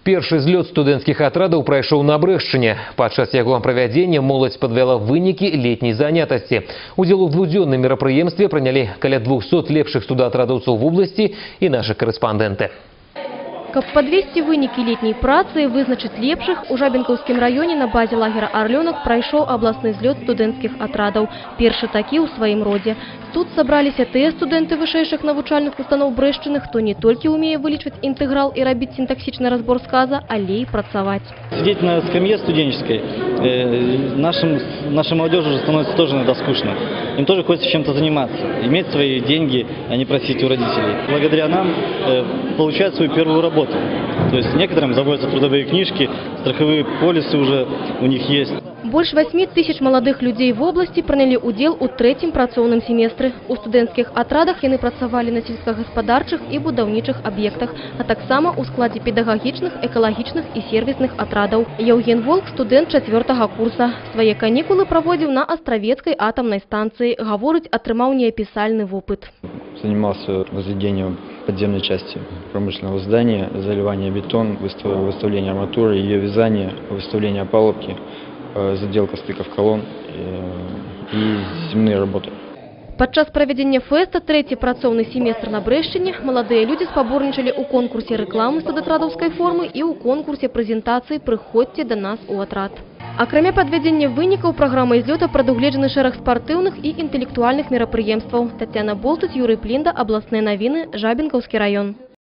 Першы злёт студэнцкіх атрадаў прайшоў на Брэшчыне. Падчас яго правядзення моладзь падвяла вынікі летняй занятасці. Удзел у двухдзённым мерапрыемстве прынялі каля 200 лепшых студатрадаўцаў в области і нашы корэспандэнты. Каб подвесці вынікі летняй працы і вызначыць лепшых, у Жабінкаўскім раёне на базе лагера «Арлёнак» прайшоў абласны злёт студэнцкіх атрадаў. Першы такі ў сваім родзе. Тут сабраліся тыя студэнты вышэйшых навучальных устаноў Брэшчыны, хто не толькі умее вылічваць інтэграл і рабіць синтаксічны разбор сказа, але і працаваць. Сидеть на скамье студенческой нашей молодежи уже становится тоже иногда скучно. Им тоже хочется чем-то заниматься, иметь свои деньги, а не просить у родителей. Благодаря нам получают свою первую работу. То есть некоторым заводятся трудовые книжки, страховые полисы уже у них есть. Больш 8 тысяч маладых людзей в области прынялі удзел у трэцім працоўным семестры. У студэнцкіх атрадах яны працавалі на сельскагаспадарчых і будаўнічых аб'ектах, а таксама ў складзе педагагічных, экалагічных і сервісных атрадаў. Яўген Волк – студэнт 4-го курса. Свае канікулы праводзіў на Астравецкай атамнай станцыі. Гаворыць, атрымаў неапісальны вопыт. Занимался возведением подземной части промышленного здания, заливание бетона, выставление арматуры, ее вязание, выставление опалубки, заделка стыков колонн и земные работы. Падчас правядзення фэста трэці працоўны семестр на Брэшчыне маладыя людзі спаборнічалі ў конкурсе рэкламы студатрадаўскай формы і ў конкурсе прэзентацыі «Прыходзьце да нас у атрад». Акрамя падвядзення вынікаў праграмай злёта прадугледжаны шэраг спартыўных і інтэлектуальных мерапрыемстваў. Тацяна Болтаць, Юрый Плінда, абласныя навіны, Жабінкаўскі раён.